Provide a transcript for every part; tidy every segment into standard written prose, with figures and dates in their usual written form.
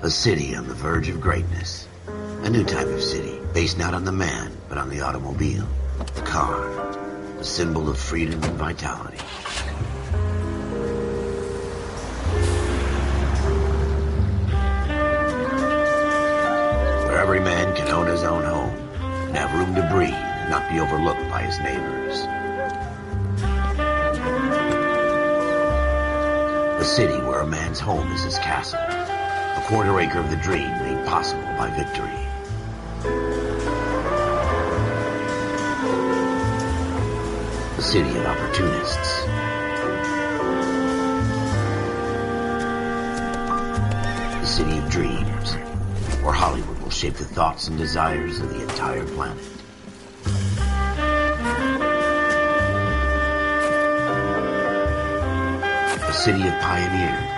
A city on the verge of greatness. A new type of city, based not on the man, but on the automobile. The car. The symbol of freedom and vitality. Where every man can own his own home, and have room to breathe, and not be overlooked by his neighbors. A city where a man's home is his castle. A quarter acre of the dream made possible by victory. A city of opportunists. A city of dreams, where Hollywood will shape the thoughts and desires of the entire planet. A city of pioneers.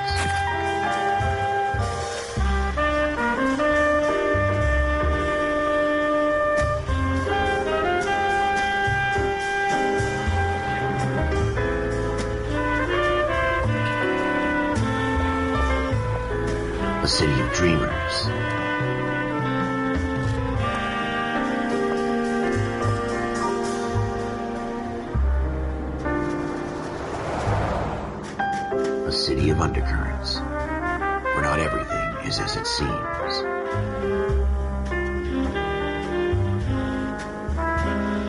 A city of dreamers. A city of undercurrents, where not everything is as it seems.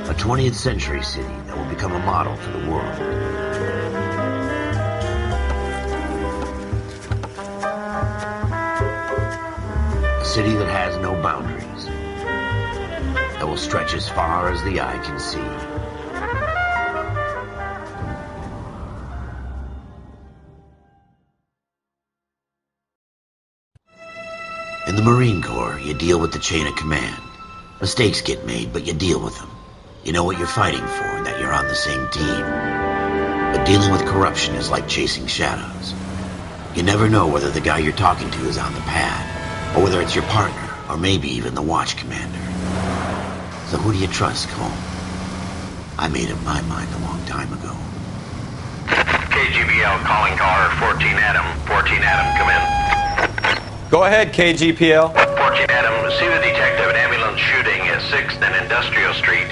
A 20th century city that will become a model for the world. A city that has no boundaries, that will stretch as far as the eye can see. In the Marine Corps, you deal with the chain of command. Mistakes get made, but you deal with them. You know what you're fighting for and that you're on the same team. But dealing with corruption is like chasing shadows. You never know whether the guy you're talking to is on the pad, or whether it's your partner, or maybe even the watch commander. So who do you trust, Cole? I made up my mind a long time ago. KGBL calling car 14 Adam. 14 Adam, come in. Go ahead, KGPL. 14 Adam, see the detective, an ambulance shooting at 6th and Industrial Street.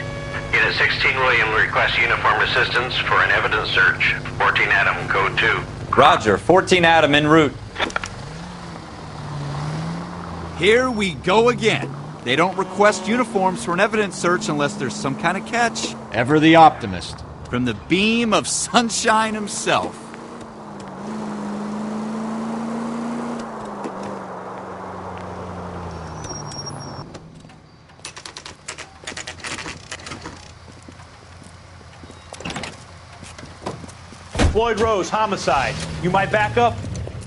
Unit 16 William requests uniformed assistance for an evidence search. 14 Adam, code 2. Roger, 14 Adam en route. Here we go again. They don't request uniforms for an evidence search unless there's some kind of catch. Ever the optimist. From the beam of sunshine himself. Floyd Rose, homicide. You might back up?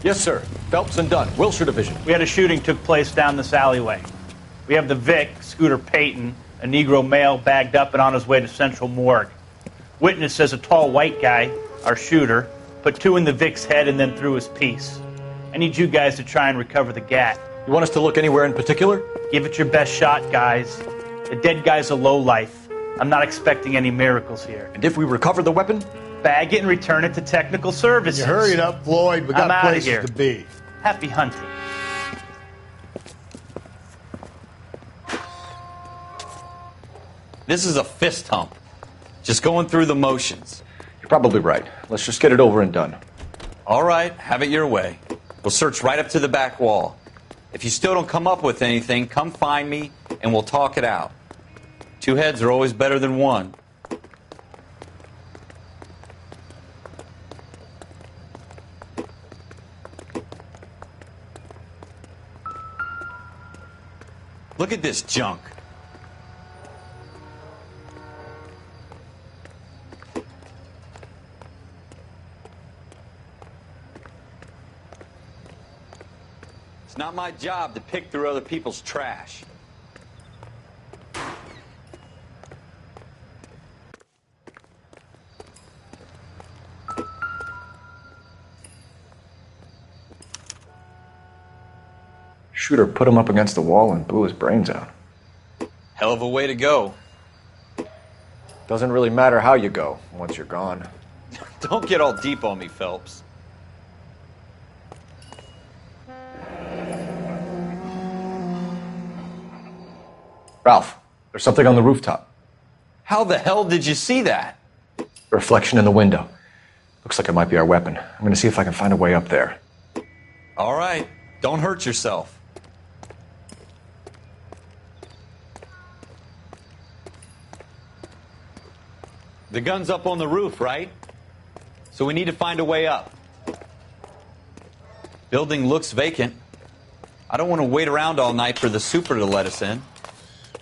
Yes, sir. Phelps and Dunn, Wilshire Division. We had a shooting took place down this alleyway. We have the Vic, Scooter Payton, a Negro male bagged up and on his way to Central Morgue. Witness says a tall white guy, our shooter, put 2 in the Vic's head and then threw his piece. I need you guys to try and recover the gat. You want us to look anywhere in particular? Give it your best shot, guys. The dead guy's a lowlife. I'm not expecting any miracles here. And if we recover the weapon? Bag it and return it to technical services. You hurry it up, Floyd. We got I'm outta places here. to be. Happy hunting. This is a fist hump. Just going through the motions. You're probably right. Let's just get it over and done. All right, have it your way. We'll search right up to the back wall. If you still don't come up with anything, come find me and we'll talk it out. 2 heads are always better than 1. Look at this junk. It's not my job to pick through other people's trash. Shooter put him up against the wall and blew his brains out. Hell of a way to go. Doesn't really matter how you go once you're gone. Don't get all deep on me, Phelps. Ralph, there's something on the rooftop. How the hell did you see that? A reflection in the window. Looks like it might be our weapon. I'm going to see if I can find a way up there. All right, don't hurt yourself. The gun's up on the roof, right? So we need to find a way up. Building looks vacant. I don't want to wait around all night for the super to let us in.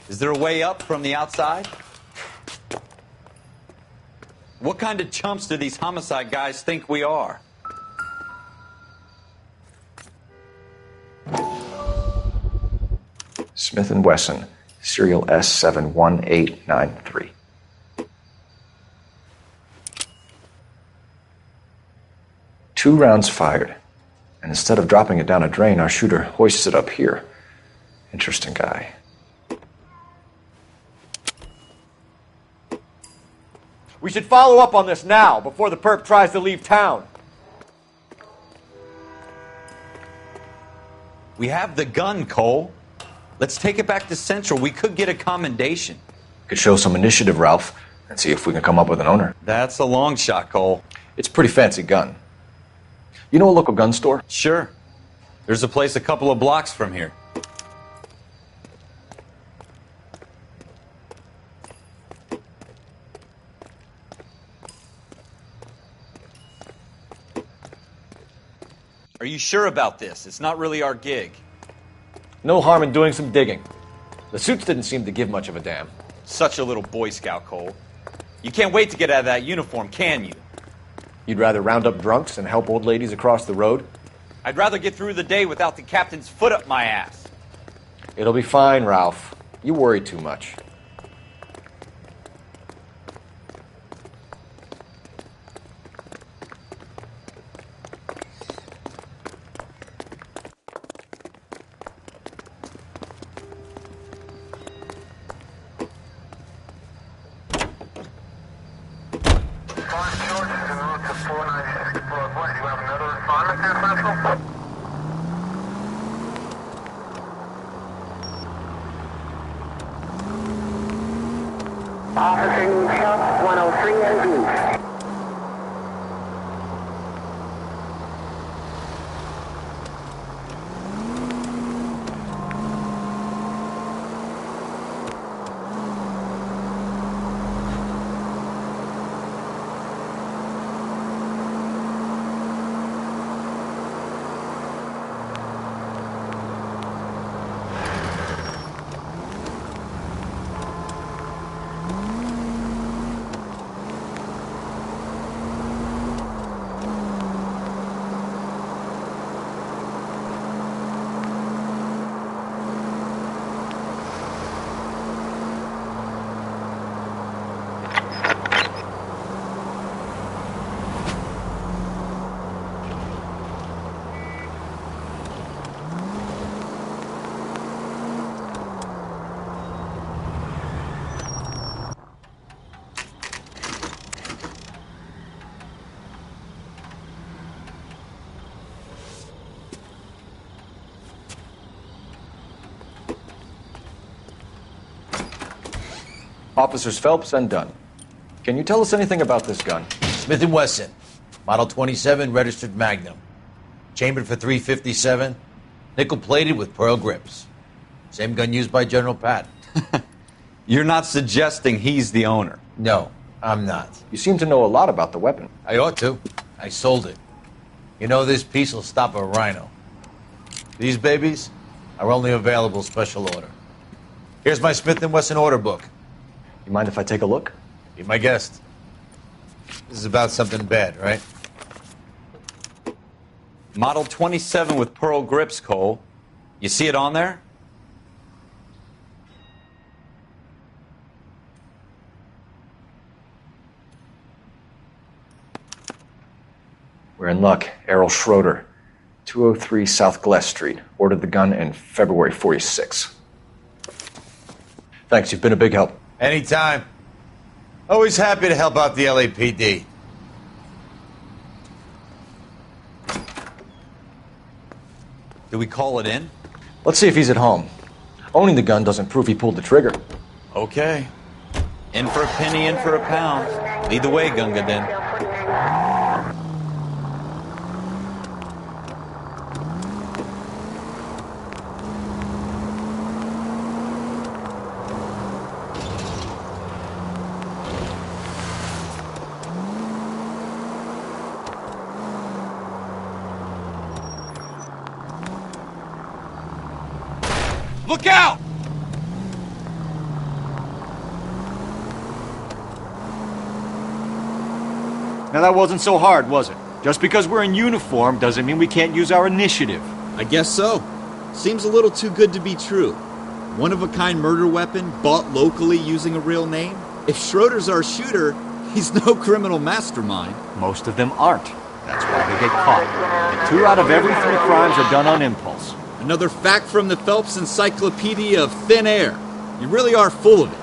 Is there a way up from the outside? What kind of chumps do these homicide guys think we are? Smith & Wesson, serial S71893. Two rounds fired, and instead of dropping it down a drain, our shooter hoists it up here. Interesting guy. We should follow up on this now, before the perp tries to leave town. We have the gun, Cole. Let's take it back to Central. We could get a commendation. Could show some initiative, Ralph, and see if we can come up with an owner. That's a long shot, Cole. It's a pretty fancy gun. You know a local gun store? Sure. There's a place a couple of blocks from here. Are you sure about this? It's not really our gig. No harm in doing some digging. The suits didn't seem to give much of a damn. Such a little Boy Scout, Cole. You can't wait to get out of that uniform, can you? You'd rather round up drunks and help old ladies across the road? I'd rather get through the day without the captain's foot up my ass. It'll be fine, Ralph. You worry too much. Officer needs help, 103 and B. Officers Phelps and Dunn. Can you tell us anything about this gun? Smith & Wesson, Model 27, registered Magnum. Chambered for .357, nickel-plated with pearl grips. Same gun used by General Patton. You're not suggesting he's the owner? No, I'm not. You seem to know a lot about the weapon. I ought to. I sold it. You know, this piece will stop a rhino. These babies are only available special order. Here's my Smith & Wesson order book. You mind if I take a look? Be my guest. This is about something bad, right? Model 27 with pearl grips, Cole. You see it on there? We're in luck. Errol Schroeder, 203 South Glass Street. Ordered the gun in February 46. Thanks, you've been a big help. Anytime. Always happy to help out the LAPD. Do we call it in? Let's see if he's at home. Owning the gun doesn't prove he pulled the trigger. Okay. In for a penny, in for a pound. Lead the way, Gunga Din. Look out! Now that wasn't so hard, was it? Just because we're in uniform doesn't mean we can't use our initiative. I guess so. Seems a little too good to be true. One-of-a-kind murder weapon bought locally using a real name? If Schroeder's our shooter, he's no criminal mastermind. Most of them aren't. That's why they get caught. And 2 out of every 3 crimes are done on impulse. Another fact from the Phelps Encyclopedia of Thin Air. You really are full of it.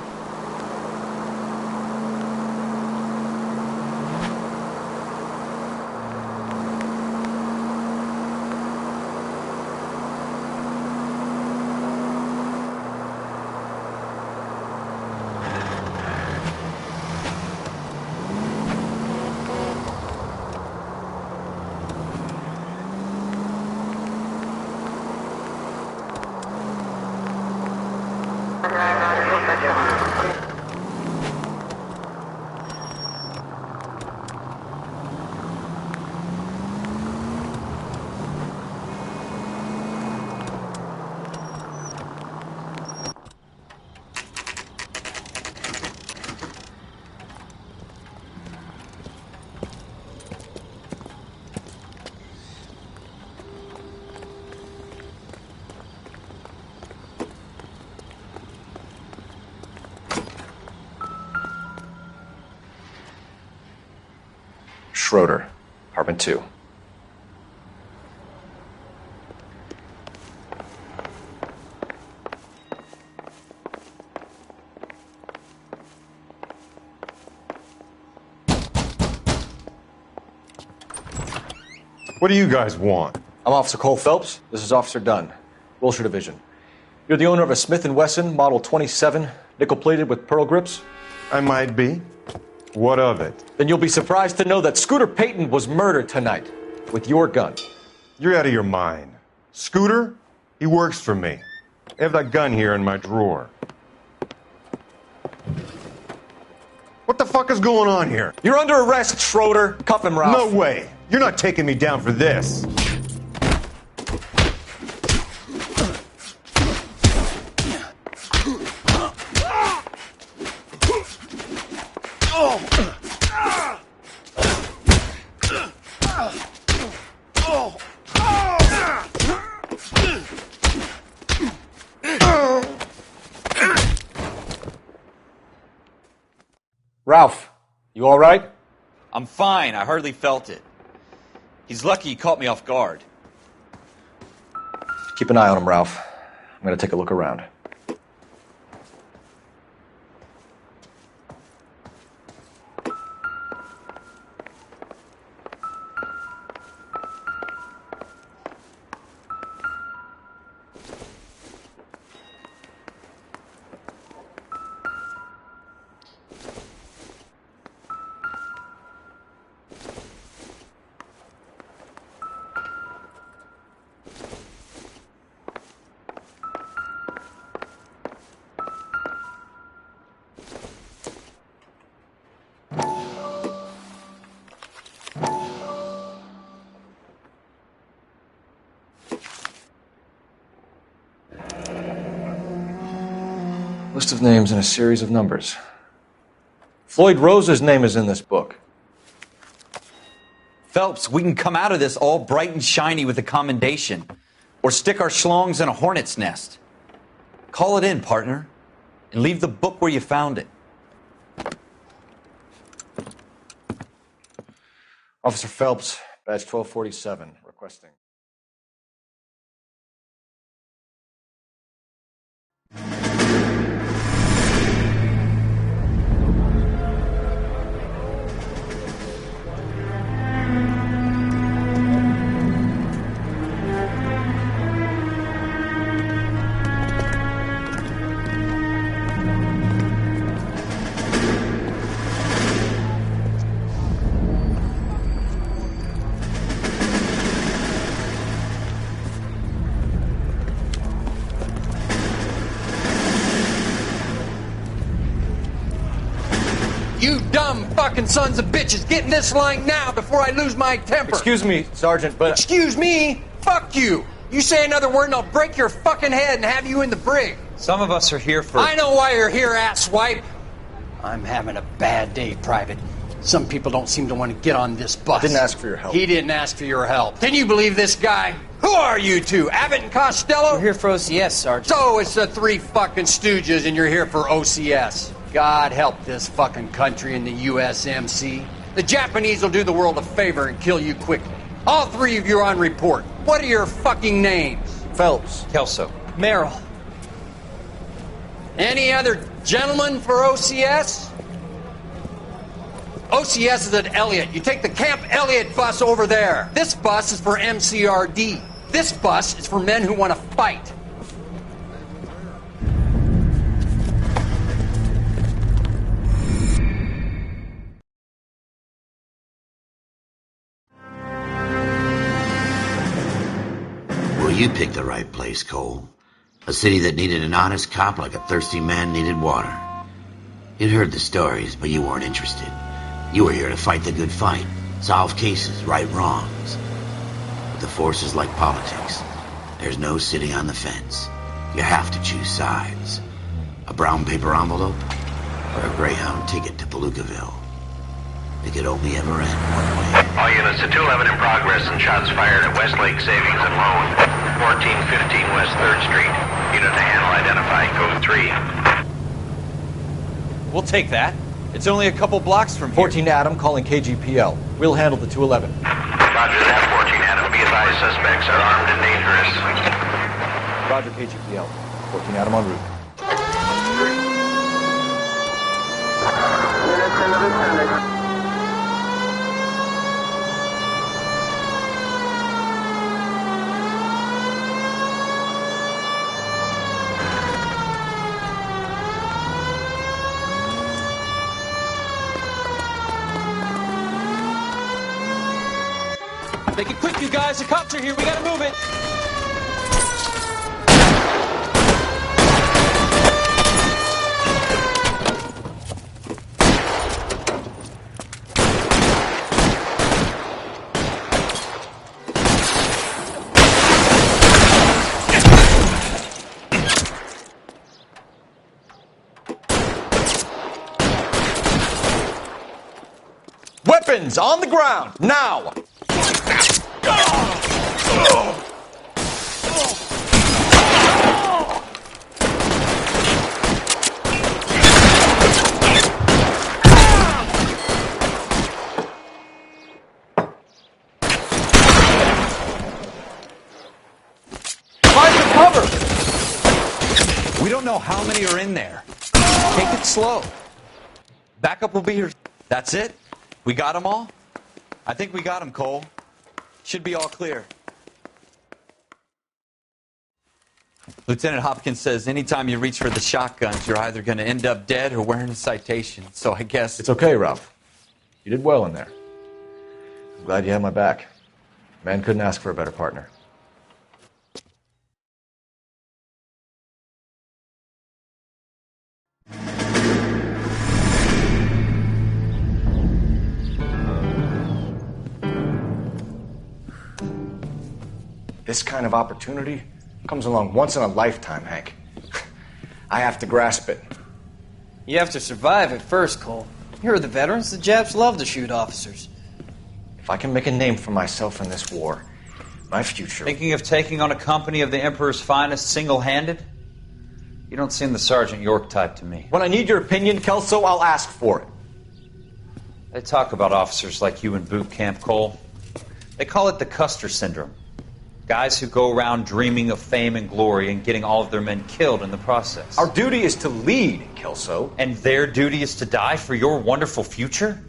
Schroeder, apartment 2. What do you guys want? I'm Officer Cole Phelps. This is Officer Dunn, Wilshire Division. You're the owner of a Smith & Wesson Model 27, nickel-plated with pearl grips? I might be. What of it? Then you'll be surprised to know that Scooter Payton was murdered tonight with your gun. You're out of your mind. Scooter? He works for me. I have that gun here in my drawer. What the fuck is going on here? You're under arrest, Schroeder. Cuff him, Ralph. No way. You're not taking me down for this. Ralph, you all right? I'm fine. I hardly felt it. He's lucky he caught me off guard. Keep an eye on him, Ralph. I'm going to take a look around. List of names and a series of numbers. Floyd Rose's name is in this book. Phelps, we can come out of this all bright and shiny with a commendation. Or stick our schlongs in a hornet's nest. Call it in, partner. And leave the book where you found it. Officer Phelps, badge 1247, requesting. You dumb fucking sons of bitches, get in this line now before I lose my temper. Excuse me, Sergeant, but... Excuse me? Fuck you. You say another word and I'll break your fucking head and have you in the brig. Some of us are here for... I know why you're here, asswipe. I'm having a bad day, Private. Some people don't seem to want to get on this bus. Didn't ask for your help. He didn't ask for your help. Can you believe this guy? Who are you two? Abbott and Costello? We're here for OCS, Sergeant. So it's the three fucking stooges and you're here for OCS. God help this fucking country and the USMC. The Japanese will do the world a favor and kill you quickly. All three of you are on report. What are your fucking names? Phelps. Kelso. Merrill. Any other gentlemen for OCS? OCS is at Elliott. You take the Camp Elliott bus over there. This bus is for MCRD. This bus is for men who want to fight. Well, you picked the right place, Cole. A city that needed an honest cop like a thirsty man needed water. You'd heard the stories, but you weren't interested. You were here to fight the good fight, solve cases, right wrongs. But the force is like politics. There's no sitting on the fence. You have to choose sides. A brown paper envelope or a Greyhound ticket to Palookaville. It could only ever end one way. All units to 211 in progress and shots fired at Westlake Savings and Loan, 1415 West 3rd Street. Unit to handle identify, code 3. We'll take that. It's only a couple blocks from here. 14 Adam calling KGPL. We'll handle the 211. Roger that, 14 Adam. Be advised, suspects are armed and dangerous. Roger, KGPL. 14 Adam en route. Make it quick, you guys. The cops are here. We gotta move it. Weapons on the ground, now! We don't know how many are in there. Take it slow. Backup will be here. That's it? We got them all? I think we got them, Cole. Should be all clear. Lieutenant Hopkins says anytime you reach for the shotguns, you're either going to end up dead or wearing a citation. So I guess... It's okay, Ralph. You did well in there. I'm glad you had my back. Man couldn't ask for a better partner. This kind of opportunity comes along once in a lifetime, Hank. I have to grasp it. You have to survive at first, Cole. Here are the veterans. The Japs love to shoot officers. If I can make a name for myself in this war, my future... Thinking of taking on a company of the Emperor's finest single-handed? You don't seem the Sergeant York type to me. When I need your opinion, Kelso, I'll ask for it. They talk about officers like you in boot camp, Cole. They call it the Custer Syndrome. Guys who go around dreaming of fame and glory and getting all of their men killed in the process. Our duty is to lead, Kelso. And their duty is to die for your wonderful future?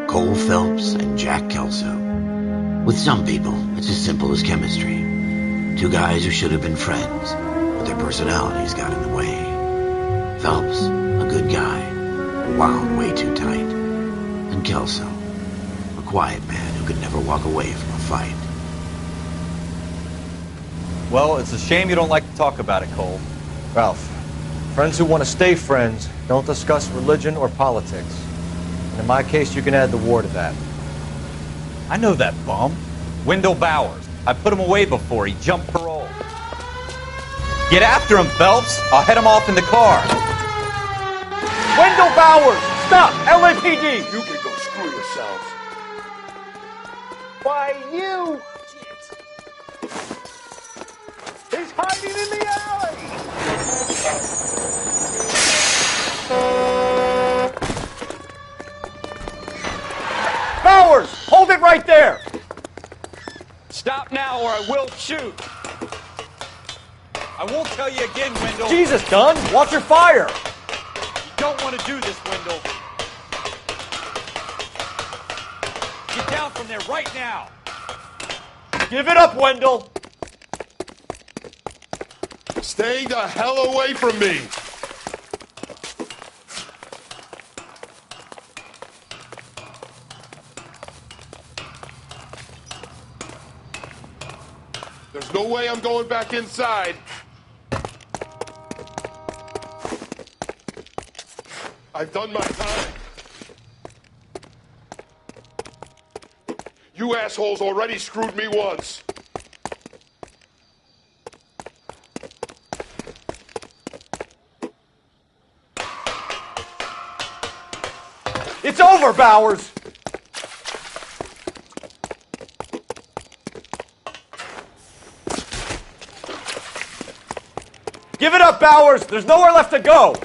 Cole Phelps and Jack Kelso. With some people, it's as simple as chemistry. Two guys who should have been friends, but their personalities got in the way. Phelps, a good guy, wound way too tight. And Kelso, a quiet man who could never walk away from a fight. Well, it's a shame you don't like to talk about it, Cole. Ralph, friends who want to stay friends don't discuss religion or politics. And in my case, you can add the war to that. I know that bum. Wendell Bowers. I put him away before. He jumped parole. Get after him, Phelps. I'll head him off in the car. Wendell Bowers! Stop! LAPD! You can go screw yourselves. Why, you... He's hiding in the alley! Bowers! Hold it right there! Stop now or I will shoot. I won't tell you again, Wendell. Jesus, Dunn! Watch your fire! You don't want to do this, Wendell. Get down from there right now. Give it up, Wendell. Stay the hell away from me! There's no way I'm going back inside. I've done my time. You assholes already screwed me once. It's over, Bowers! Give it up, Bowers! There's nowhere left to go!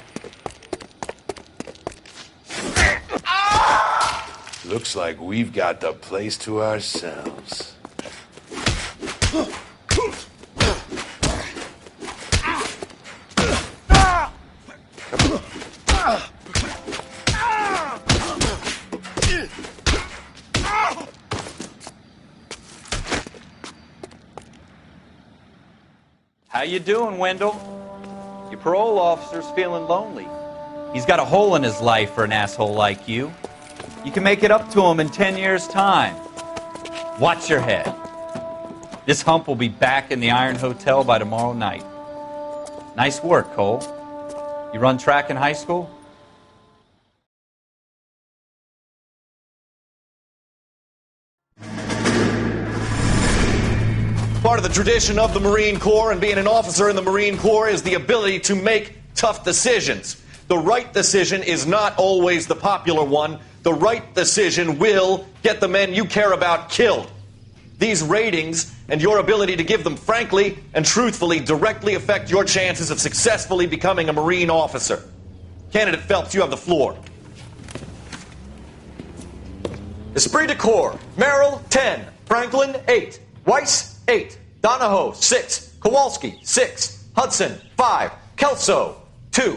Looks like we've got the place to ourselves. How you doing, Wendell? Your parole officer's feeling lonely. He's got a hole in his life for an asshole like you. You can make it up to him in 10 years' time. Watch your head. This hump will be back in the Iron Hotel by tomorrow night. Nice work, Cole. You run track in high school? Part of the tradition of the Marine Corps and being an officer in the Marine Corps is the ability to make tough decisions. The right decision is not always the popular one. The right decision will get the men you care about killed. These ratings and your ability to give them frankly and truthfully directly affect your chances of successfully becoming a Marine officer. Candidate Phelps, you have the floor. Esprit de Corps, Merrill, 10. Franklin, 8. Weiss, 8. Donahoe, 6. Kowalski, 6. Hudson, 5. Kelso, 2.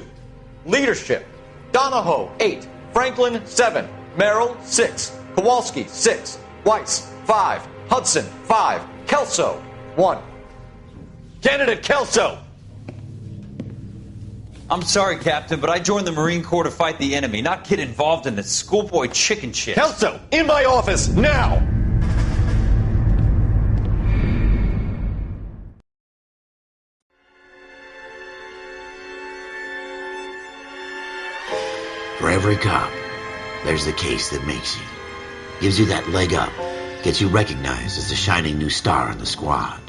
Leadership, Donahoe, 8. Franklin, 7. Merrill, 6. Kowalski, 6. Weiss, 5. Hudson, 5. Kelso, 1. Candidate Kelso. I'm sorry, Captain, but I joined the Marine Corps to fight the enemy, not get involved in this schoolboy chicken shit. Kelso, in my office, now! For every cop, there's the case that makes you. Gives you that leg up. Gets you recognized as the shining new star in the squad.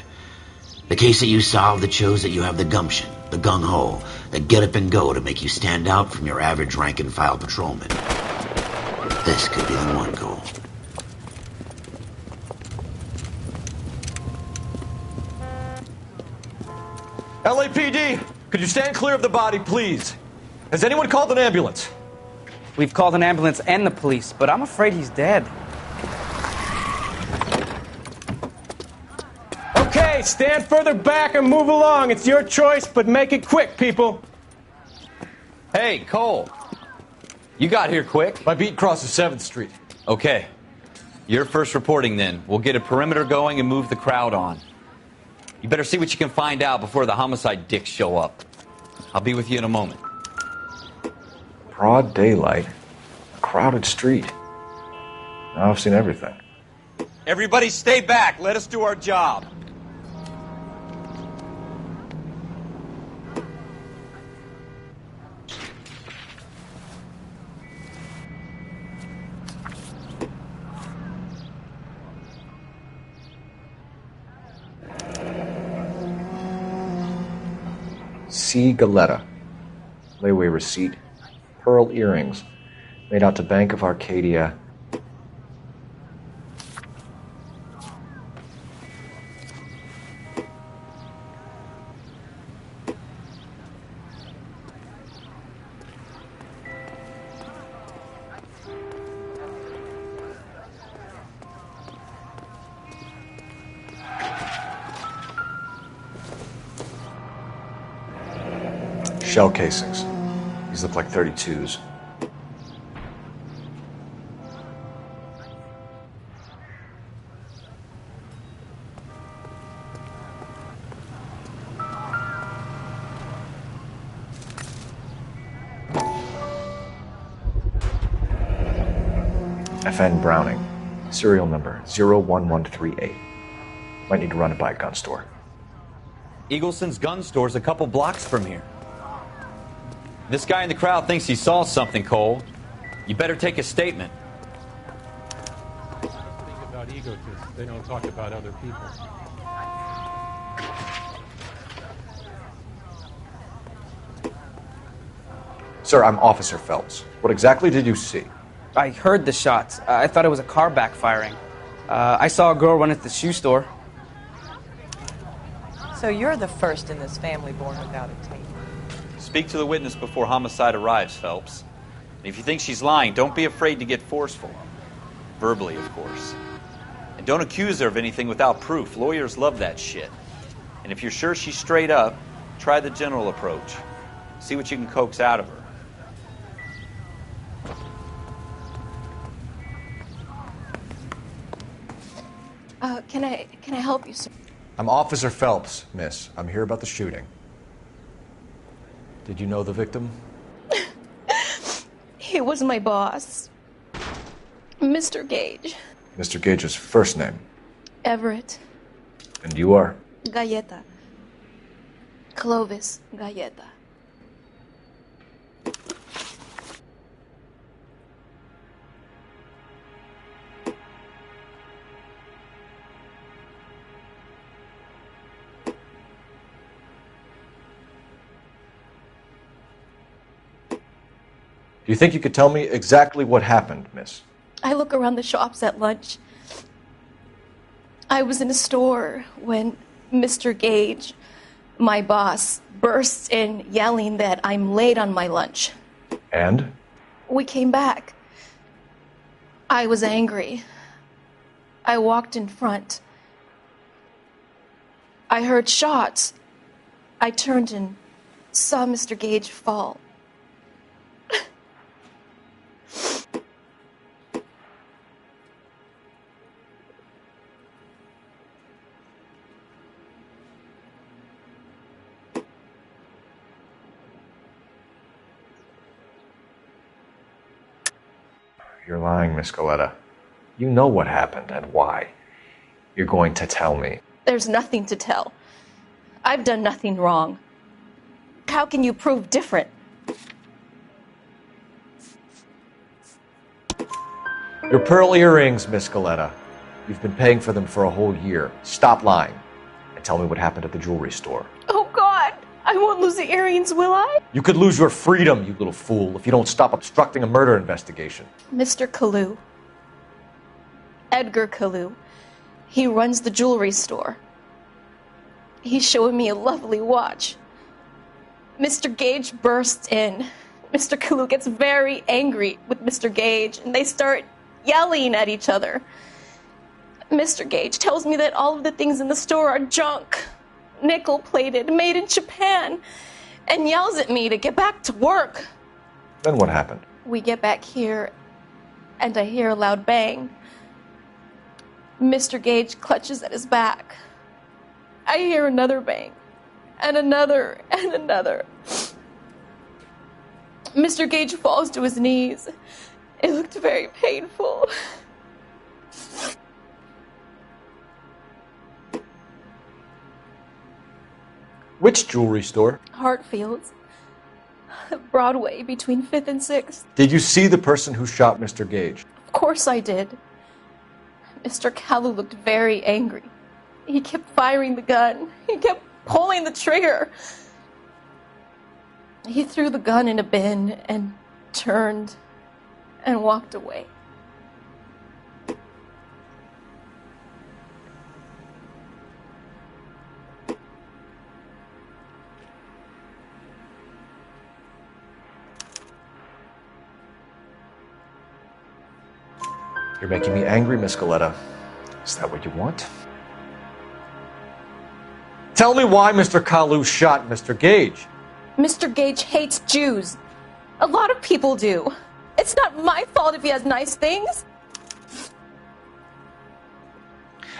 The case that you solve that shows that you have the gumption, the gung-ho, the get up and go to make you stand out from your average rank-and-file patrolman. This could be the one, Cole. LAPD, could you stand clear of the body, please? Has anyone called an ambulance? We've called an ambulance and the police, but I'm afraid he's dead. Okay, stand further back and move along. It's your choice, but make it quick, people. Hey, Cole. You got here quick. My beat crosses 7th Street. Okay. You're first reporting then. We'll get a perimeter going and move the crowd on. You better see what you can find out before the homicide dicks show up. I'll be with you in a moment. Broad daylight, a crowded street. Now I've seen everything. Everybody stay back. Let us do our job. C. Galetta. Layaway receipt. Pearl earrings. Made out to Bank of Arcadia. Shell casings. These look like 32s. FN Browning. Serial number 01138. Might need to run it by a gun store. Eagleson's gun store's a couple blocks from here. This guy in the crowd thinks he saw something, Cole. You better take a statement. Think about egotists. They don't talk about other people. Sir, I'm Officer Phelps. What exactly did you see? I heard the shots. I thought it was a car backfiring. I saw a girl run at the shoe store. So you're the first in this family born without a tape. Speak to the witness before homicide arrives, Phelps. And if you think she's lying, don't be afraid to get forceful. Verbally, of course. And don't accuse her of anything without proof. Lawyers love that shit. And if you're sure she's straight up, try the general approach. See what you can coax out of her. Can I help you, sir? I'm Officer Phelps, miss. I'm here about the shooting. Did you know the victim? He was my boss, Mr. Gage. Mr. Gage's first name. Everett. And you are? Galleta. Clovis Galleta. Do you think you could tell me exactly what happened, miss? I look around the shops at lunch. I was in a store when Mr. Gage, my boss, bursts in yelling that I'm late on my lunch. And? We came back. I was angry. I walked in front. I heard shots. I turned and saw Mr. Gage fall. You're lying, Miss Galetta. You know what happened and why. You're going to tell me. There's nothing to tell. I've done nothing wrong. How can you prove different? Your pearl earrings, Miss Galetta. You've been paying for them for a whole year. Stop lying and tell me what happened at the jewelry store. Oh, God! I won't lose the earrings, will I? You could lose your freedom, you little fool, if you don't stop obstructing a murder investigation. Mr. Kalu. Edgar Kalu. He runs the jewelry store. He's showing me a lovely watch. Mr. Gage bursts in. Mr. Kalu gets very angry with Mr. Gage, and they start yelling at each other. Mr. Gage tells me that all of the things in the store are junk, nickel-plated, made in Japan, and yells at me to get back to work. Then what happened? We get back here, and I hear a loud bang. Mr. Gage clutches at his back. I hear another bang, and another, and another. Mr. Gage falls to his knees. It looked very painful. Which jewelry store? Hartfield's. Broadway, between 5th and 6th. Did you see the person who shot Mr. Gage? Of course I did. Mr. Kalu looked very angry. He kept firing the gun. He kept pulling the trigger. He threw the gun in a bin and turned and walked away. You're making me angry, Miss Galetta. Is that what you want? Tell me why Mr. Kalu shot Mr. Gage. Mr. Gage hates Jews. A lot of people do. It's not my fault if he has nice things.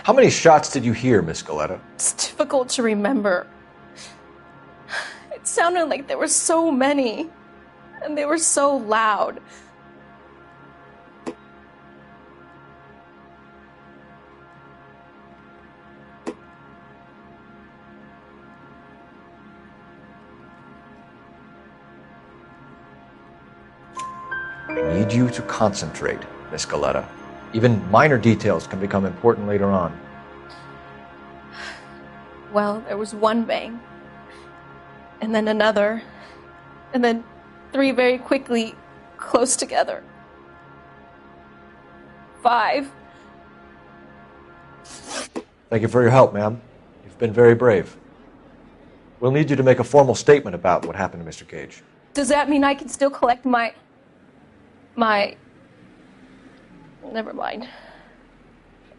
How many shots did you hear, Miss Galetta? It's difficult to remember. It sounded like there were so many, and they were so loud. I need you to concentrate, Miss Galetta. Even minor details can become important later on. Well, there was one bang, and then another, and then 3 very quickly, close together. 5. Thank you for your help, ma'am. You've been very brave. We'll need you to make a formal statement about what happened to Mr. Gage. Does that mean I can still collect my... Never mind.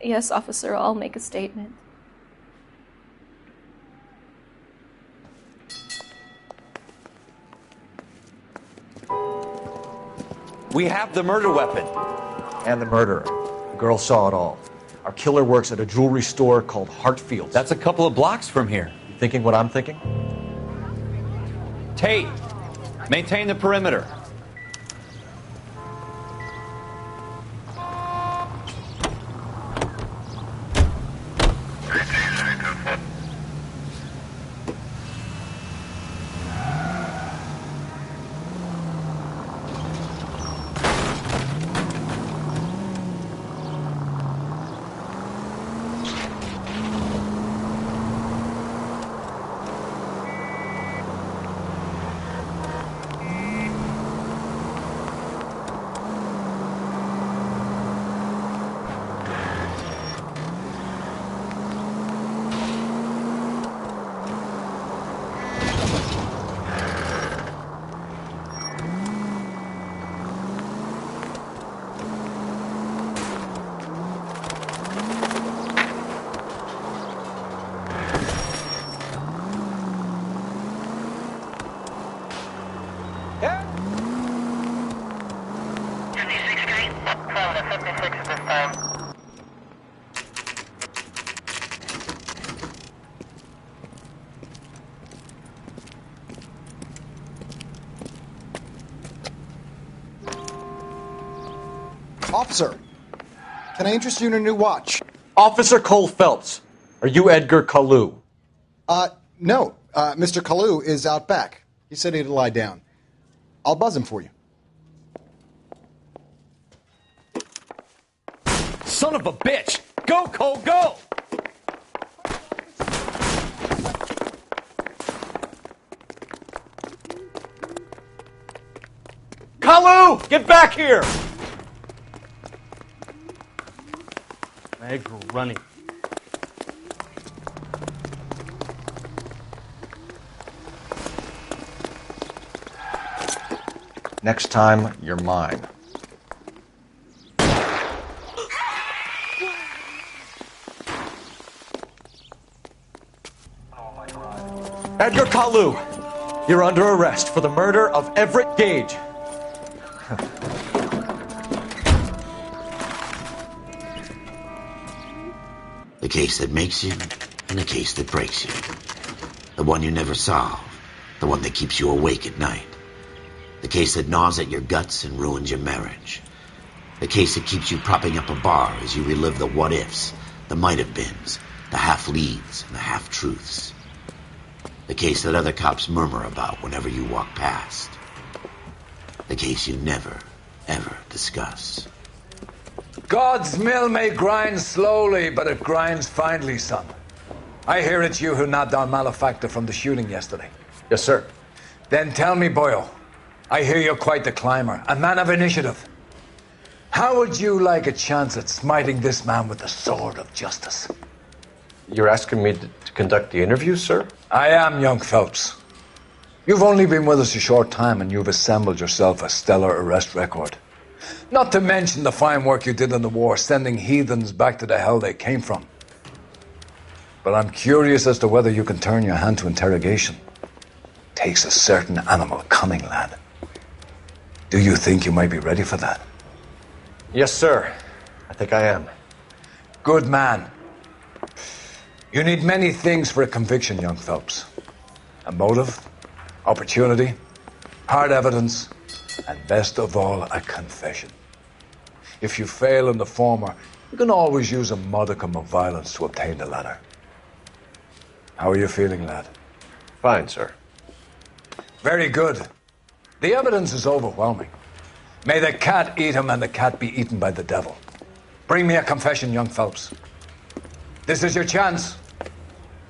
Yes, officer, I'll make a statement. We have the murder weapon. And the murderer. The girl saw it all. Our killer works at a jewelry store called Hartfield's. That's a couple of blocks from here. You thinking what I'm thinking? Tate, maintain the perimeter. Officer, can I interest you in a new watch? Officer Cole Phelps, are you Edgar Kalu? No. Mr. Kalu is out back. He said he'd lie down. I'll buzz him for you. Son of a bitch! Go, Cole, go! Kalu! Get back here! Legs were running. Next time, you're mine. Edgar Kalu, you're under arrest for the murder of Everett Gage. The case that makes you, and the case that breaks you. The one you never solve, the one that keeps you awake at night. The case that gnaws at your guts and ruins your marriage. The case that keeps you propping up a bar as you relive the what-ifs, the might-have-beens, the half-leads, and the half-truths. The case that other cops murmur about whenever you walk past. The case you never, ever discuss. God's mill may grind slowly, but it grinds finely, son. I hear it's you who nabbed our malefactor from the shooting yesterday. Yes, sir. Then tell me, Boyle, I hear you're quite the climber, a man of initiative. How would you like a chance at smiting this man with the sword of justice? You're asking me to conduct the interview, sir? I am, young Phelps. You've only been with us a short time and you've assembled yourself a stellar arrest record. Not to mention the fine work you did in the war, sending heathens back to the hell they came from. But I'm curious as to whether you can turn your hand to interrogation. Takes a certain animal cunning, lad. Do you think you might be ready for that? Yes, sir. I think I am. Good man. You need many things for a conviction, young Phelps. A motive, opportunity, hard evidence, and best of all, a confession. If you fail in the former, you can always use a modicum of violence to obtain the latter. How are you feeling, lad? Fine, sir. Very good. The evidence is overwhelming. May the cat eat him and the cat be eaten by the devil. Bring me a confession, young Phelps. This is your chance.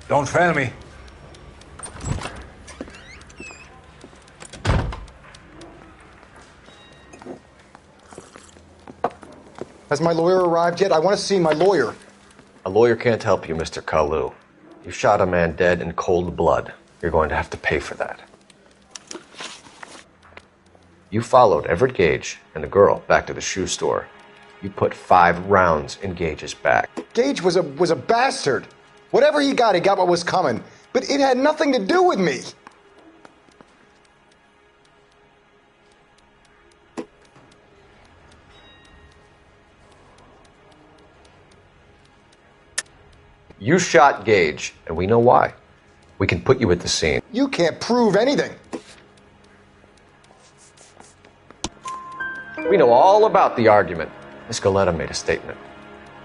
Don't fail me. Has my lawyer arrived yet? I want to see my lawyer. A lawyer can't help you, Mr. Kalu. You shot a man dead in cold blood. You're going to have to pay for that. You followed Everett Gage and the girl back to the shoe store. You put 5 rounds in Gage's back. Gage was a bastard. Whatever he got what was coming. But it had nothing to do with me. You shot Gage, and we know why. We can put you at the scene. You can't prove anything. We know all about the argument. Miss Galetta made a statement.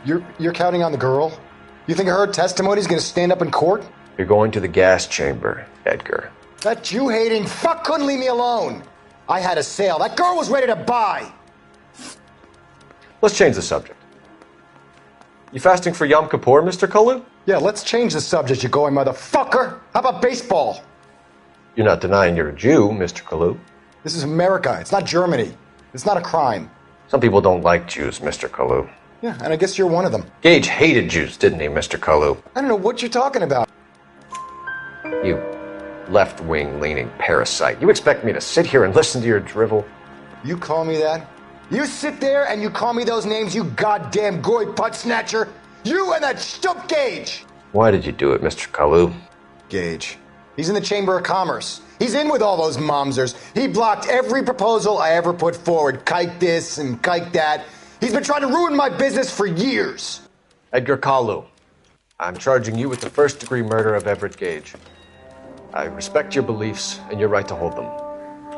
You're counting on the girl? You think her testimony's gonna stand up in court? You're going to the gas chamber, Edgar. That Jew-hating fuck couldn't leave me alone. I had a sale. That girl was ready to buy. Let's change the subject. You fasting for Yom Kippur, Mr. Kalu? Yeah, let's change the subject, you going motherfucker. How about baseball? You're not denying you're a Jew, Mr. Kalu. This is America. It's not Germany. It's not a crime. Some people don't like Jews, Mr. Kalu. Yeah, and I guess you're one of them. Gage hated Jews, didn't he, Mr. Kalu? I don't know what you're talking about. You left-wing leaning parasite. You expect me to sit here and listen to your drivel? You call me that? You sit there and you call me those names, you goddamn goy putt snatcher? You and that stump Gage! Why did you do it, Mr. Kalu? Gage. He's in the Chamber of Commerce. He's in with all those momsers. He blocked every proposal I ever put forward. Kike this and kike that. He's been trying to ruin my business for years. Edgar Kalu, I'm charging you with the first-degree murder of Everett Gage. I respect your beliefs and your right to hold them.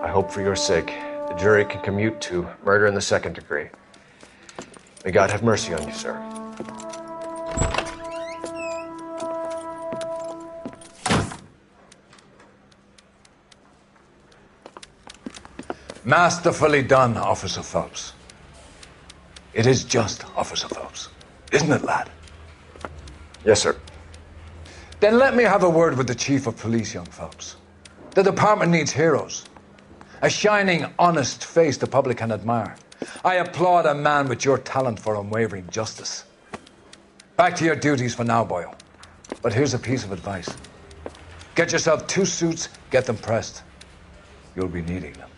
I hope for your sake the jury can commute to murder in the second degree. May God have mercy on you, sir. Masterfully done, Officer Phelps. It is just, Officer Phelps. Isn't it, lad? Yes, sir. Then let me have a word with the Chief of Police, young Phelps. The department needs heroes. A shining, honest face the public can admire. I applaud a man with your talent for unwavering justice. Back to your duties for now, Boyle. But here's a piece of advice. Get yourself 2 suits, get them pressed. You'll be needing them.